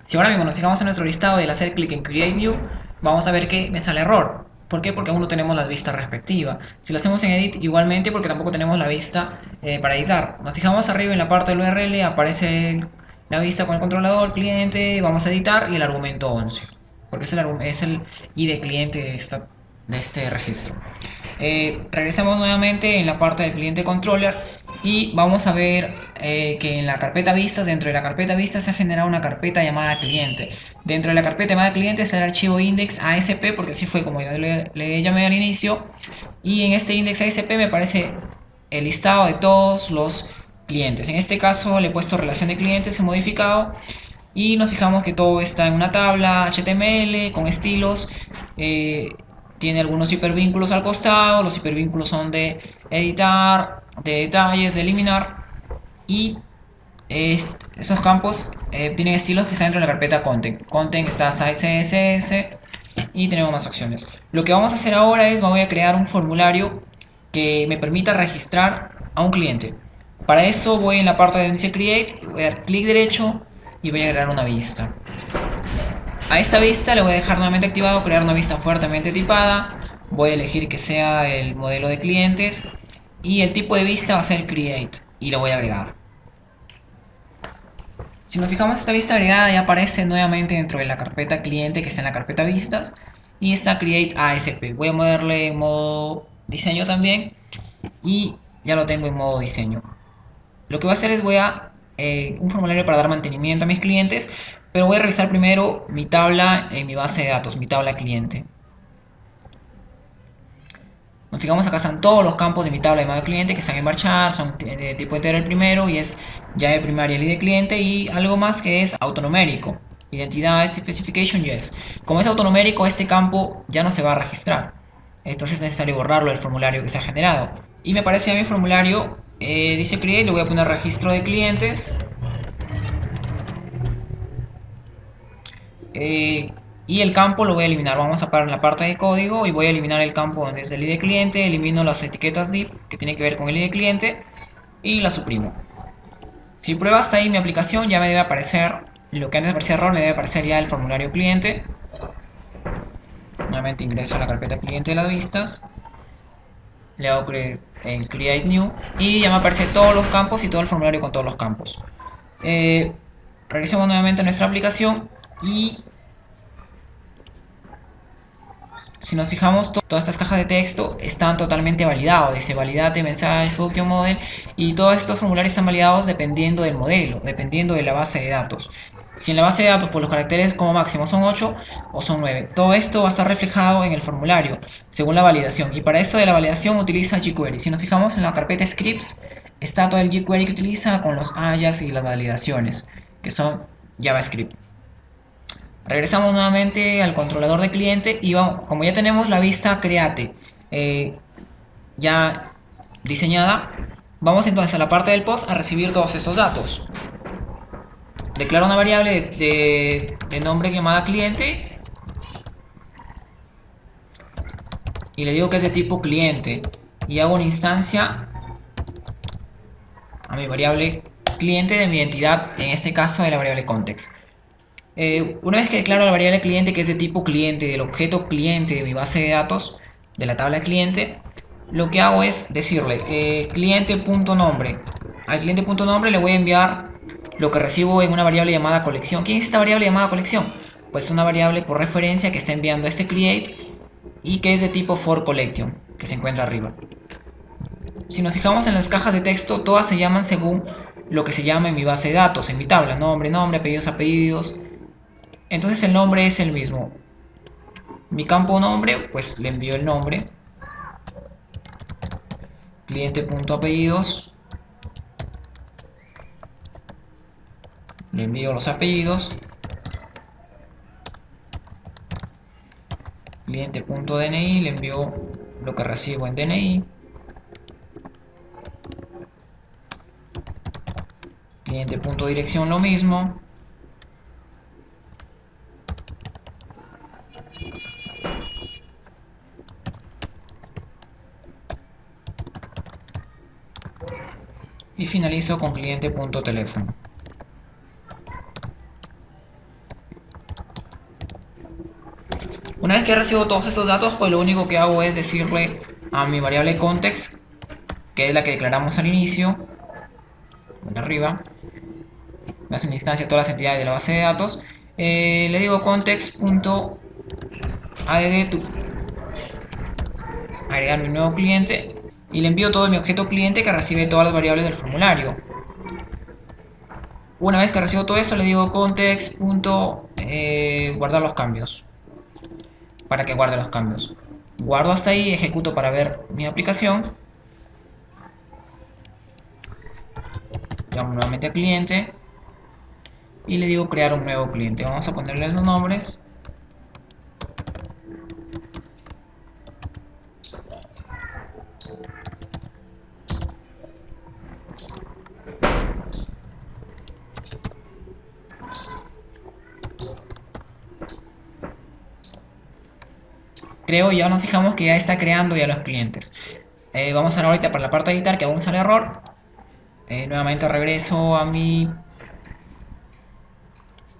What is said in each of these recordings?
Si ahora mismo nos fijamos en nuestro listado y al hacer clic en Create New, vamos a ver que me sale error. ¿Por qué? Porque aún no tenemos la vista respectiva. Si lo hacemos en Edit, igualmente porque tampoco tenemos la vista para editar. Nos fijamos arriba en la parte del URL, aparece la vista con el controlador, cliente, vamos a editar y el argumento 11. Porque es el ID cliente de este registro. Regresamos nuevamente en la parte del cliente controller y vamos a ver que en la carpeta vistas, dentro de la carpeta vistas se ha generado una carpeta llamada cliente. Dentro de la carpeta llamada cliente está el archivo index ASP, porque así fue como yo le llamé al inicio, y en este index ASP me aparece el listado de todos los clientes. En este caso le he puesto relación de clientes, he modificado y nos fijamos que todo está en una tabla HTML con estilos. Tiene algunos hipervínculos al costado. Los hipervínculos son de editar, de detalles, de eliminar. Y esos campos tienen estilos que están dentro de la carpeta Content. Content está Size CSS y tenemos más opciones. Lo que vamos a hacer ahora es voy a crear un formulario que me permita registrar a un cliente. Para eso voy en la parte de dice Create, voy a dar clic derecho y voy a crear una vista. A esta vista le voy a dejar nuevamente activado crear una vista fuertemente tipada. Voy a elegir que sea el modelo de clientes y el tipo de vista va a ser Create y lo voy a agregar. Si nos fijamos, esta vista agregada ya aparece nuevamente dentro de la carpeta cliente que está en la carpeta vistas y está Create ASP. Voy a moverle en modo diseño también y ya lo tengo en modo diseño. Lo que voy a hacer es voy a un formulario para dar mantenimiento a mis clientes, pero voy a revisar primero mi tabla en mi base de datos, mi tabla cliente. Nos fijamos acá están todos los campos de mi tabla de llamado cliente que están en marchar, son de tipo entero el primero y es llave primaria el ID cliente y algo más que es autonumérico. Identidad, specification, yes. Como es autonumérico, este campo ya no se va a registrar. Entonces es necesario borrarlo del formulario que se ha generado. Y me parece a mi formulario, dice create, le voy a poner registro de clientes. Y el campo lo voy a eliminar. Vamos a parar en la parte de código y voy a eliminar el campo donde es el ID cliente. Elimino las etiquetas div que tienen que ver con el ID cliente y la suprimo. Si prueba hasta ahí mi aplicación, ya me debe aparecer lo que antes aparecía error, me debe aparecer ya el formulario cliente. Nuevamente ingreso a la carpeta cliente de las vistas, le hago en Create New y ya me aparecen todos los campos y todo el formulario con todos los campos. Regresemos nuevamente a nuestra aplicación y si nos fijamos, todas estas cajas de texto están totalmente validadas. Dice validate mensaje, function model, y todos estos formularios están validados dependiendo del modelo, dependiendo de la base de datos. Si en la base de datos pues los caracteres como máximo son 8 o son 9. Todo esto va a estar reflejado en el formulario según la validación. Y para esto de la validación utiliza jQuery. Si nos fijamos en la carpeta scripts, está todo el jQuery que utiliza con los Ajax y las validaciones, que son JavaScript. Regresamos nuevamente al controlador de cliente y vamos, como ya tenemos la vista create ya diseñada, vamos entonces a la parte del post a recibir todos estos datos. Declaro una variable de nombre llamada cliente y le digo que es de tipo cliente y hago una instancia a mi variable cliente de mi identidad, en este caso de la variable context. Una vez que declaro la variable cliente que es de tipo cliente, del objeto cliente de mi base de datos, de la tabla cliente, lo que hago es decirle cliente.nombre. Al cliente.nombre le voy a enviar lo que recibo en una variable llamada colección. ¿Quién es esta variable llamada colección? Pues es una variable por referencia que está enviando este create y que es de tipo for collection, que se encuentra arriba. Si nos fijamos en las cajas de texto, todas se llaman según lo que se llama en mi base de datos, en mi tabla, nombre, nombre, apellidos, apellidos. Entonces el nombre es el mismo. Mi campo nombre, pues le envío el nombre. Cliente.apellidos. Le envío los apellidos. Cliente.dni, le envío lo que recibo en DNI. Cliente.dirección lo mismo. Y finalizo con cliente.teléfono. Una vez que recibo todos estos datos, pues lo único que hago es decirle a mi variable context, que es la que declaramos al inicio, de arriba, me hace una instancia de todas las entidades de la base de datos, le digo context.add to agregar mi nuevo cliente y le envío todo mi objeto cliente que recibe todas las variables del formulario. Una vez que recibo todo eso, le digo context.guardar los cambios, para que guarde los cambios. Guardo hasta ahí, ejecuto para ver mi aplicación. Llamo nuevamente a cliente y le digo crear un nuevo cliente. Vamos a ponerle los nombres. Creo y ya nos fijamos que ya está creando ya los clientes. Vamos a ver ahorita para la parte de editar que aún sale error. Nuevamente regreso a mi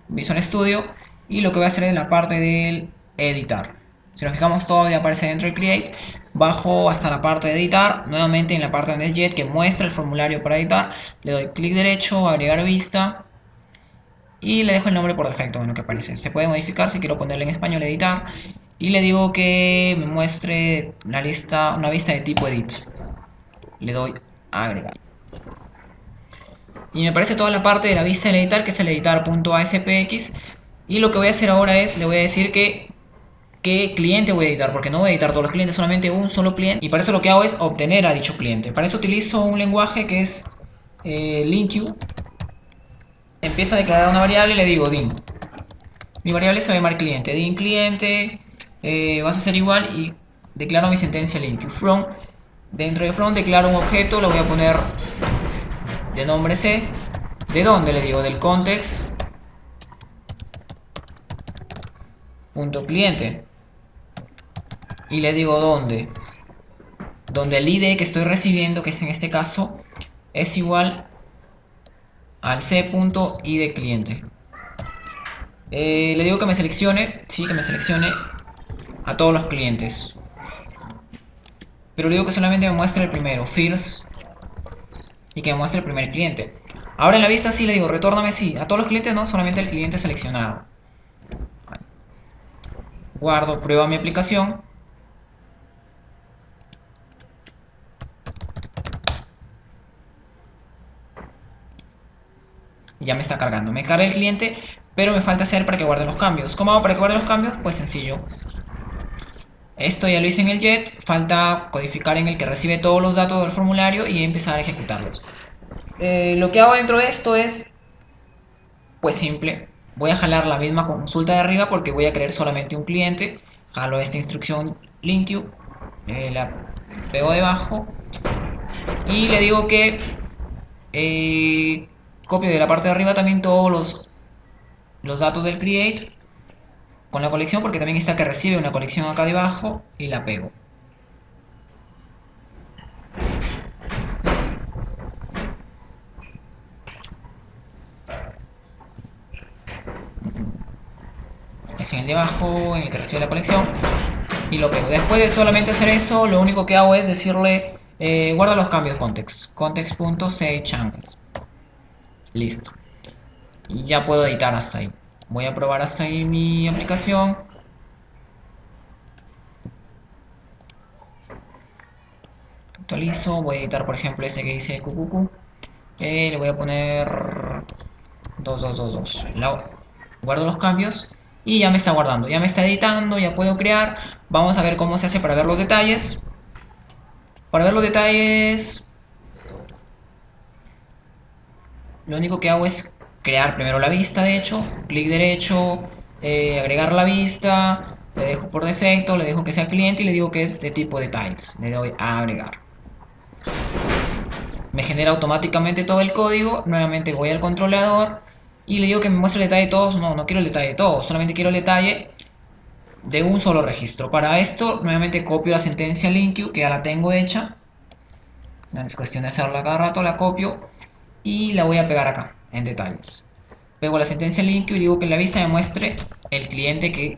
Visual Studio y lo que voy a hacer es la parte del editar. Si nos fijamos, todo ya aparece dentro del create. Bajo hasta la parte de editar, nuevamente en la parte donde es jet que muestra el formulario para editar, le doy clic derecho, agregar vista y le dejo el nombre por defecto, bueno, que aparece. Se puede modificar si quiero ponerle en español editar y le digo que me muestre una vista de tipo edit. Le doy a agregar. Y me aparece toda la parte de la vista del editar, que es el editar.aspx. Y lo que voy a hacer ahora es, le voy a decir qué cliente voy a editar, porque no voy a editar todos los clientes, solamente un solo cliente. Y para eso lo que hago es obtener a dicho cliente. Para eso utilizo un lenguaje que es LINQ. Empiezo a declarar una variable y le digo din. Mi variable se va a llamar cliente. Din cliente, vas a hacer igual y declaro mi sentencia LINQ. From, dentro de from declaro un objeto, lo voy a poner de nombre C. ¿De dónde? Le digo del context punto cliente y le digo dónde el ID que estoy recibiendo, que es en este caso, es igual al c.id cliente. Le digo que me seleccione, sí, que me seleccione a todos los clientes, pero le digo que solamente me muestre el primero, first, y que me muestre el primer cliente. Ahora en la vista sí le digo, retórname sí, a todos los clientes no, solamente el cliente seleccionado. Guardo, prueba mi aplicación. Y ya me está cargando. Me carga el cliente, pero me falta hacer para que guarde los cambios. ¿Cómo hago para que guarde los cambios? Pues sencillo. Esto ya lo hice en el jet. Falta codificar en el que recibe todos los datos del formulario y empezar a ejecutarlos. Lo que hago dentro de esto es, pues simple. Voy a jalar la misma consulta de arriba porque voy a crear solamente un cliente. Jalo esta instrucción LINQ, la pego debajo y le digo que copio de la parte de arriba también todos los datos del create con la colección, porque también está que recibe una colección acá debajo, y la pego. Es en el de abajo, en el que recibe la colección, y lo pego. Después de solamente hacer eso, lo único que hago es decirle guarda los cambios context.setChanges. Listo. Y ya puedo editar hasta ahí. Voy a probar hasta ahí mi aplicación. Actualizo, voy a editar por ejemplo ese que dice QQQ. Le voy a poner 2222. Guardo los cambios y ya me está guardando, ya me está editando, ya puedo crear. Vamos a ver cómo se hace para ver los detalles. Para ver los detalles, lo único que hago es crear primero la vista, de hecho, clic derecho, agregar la vista, le dejo por defecto, le dejo que sea cliente y le digo que es de tipo detalles, le doy a agregar. Me genera automáticamente todo el código, nuevamente voy al controlador y le digo que me muestre el detalle de todos. No quiero el detalle de todos, solamente quiero el detalle de un solo registro. Para esto, nuevamente copio la sentencia LINQ, que ya la tengo hecha. No es cuestión de hacerla cada rato, la copio y la voy a pegar acá, en detalles. Pego la sentencia LINQ y digo que en la vista me muestre el cliente que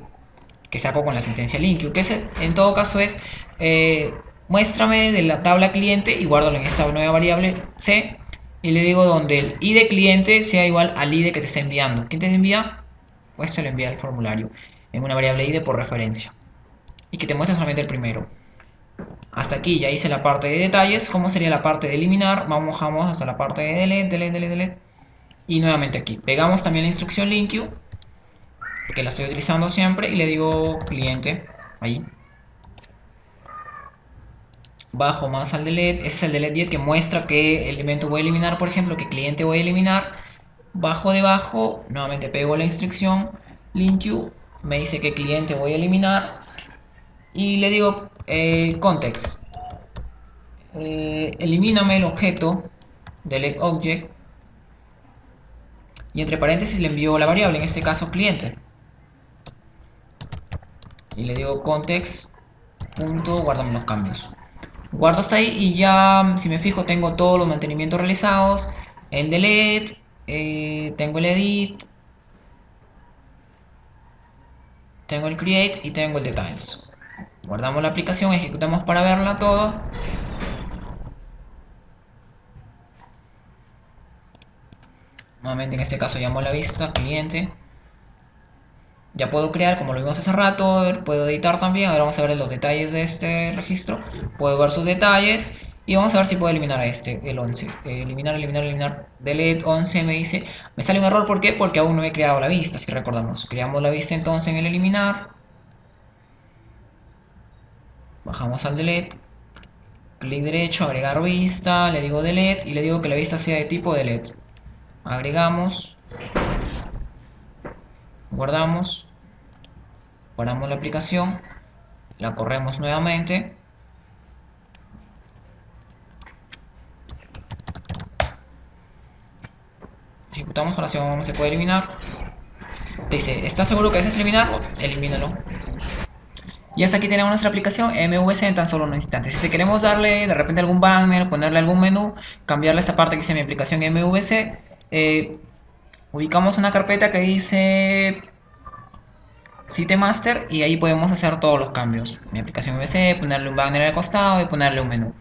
que saco con la sentencia link, que en todo caso es muéstrame de la tabla cliente y guárdalo en esta nueva variable c, y le digo donde el id de cliente sea igual al id que te está enviando. ¿Quién te envía? Pues se lo envía el formulario en una variable id por referencia, y que te muestre solamente el primero. Hasta aquí ya hice la parte de detalles. ¿Cómo sería la parte de eliminar? Vamos hasta la parte de delete. Y nuevamente aquí. Pegamos también la instrucción LinkU, que la estoy utilizando siempre, y le digo cliente. Ahí. Bajo más al delete. Ese es el delete 10 que muestra qué elemento voy a eliminar, por ejemplo, qué cliente voy a eliminar. Bajo debajo. Nuevamente pego la instrucción LinkU. Me dice qué cliente voy a eliminar. Y le digo context. Elimíname el objeto delete object, y entre paréntesis le envío la variable, en este caso cliente, y le digo context punto guardame los cambios. Guardo hasta ahí y ya, si me fijo, tengo todos los mantenimientos realizados en delete, tengo el edit, tengo el create y tengo el details. Guardamos la aplicación, ejecutamos para verla todo. Nuevamente en este caso llamo a la vista cliente. Ya puedo crear, como lo vimos hace rato, puedo editar también. Ahora vamos a ver los detalles de este registro. Puedo ver sus detalles y vamos a ver si puedo eliminar a este, el 11. Eliminar. Delete 11 me dice. Me sale un error, ¿por qué? Porque aún no he creado la vista, si recordamos. Creamos la vista entonces en el eliminar. Bajamos al delete. Clic derecho, agregar vista. Le digo delete y le digo que la vista sea de tipo delete. Agregamos. Guardamos la aplicación, la corremos nuevamente, ejecutamos, ahora sí se puede eliminar. Te dice, ¿estás seguro que deseas eliminarlo? Elimínalo. Y hasta aquí tenemos nuestra aplicación MVC en tan solo unos instantes. Si queremos darle de repente algún banner, ponerle algún menú, cambiarle esta parte que dice mi aplicación MVC, ubicamos una carpeta que dice Site Master y ahí podemos hacer todos los cambios. Mi aplicación MVC, ponerle un banner al costado y ponerle un menú.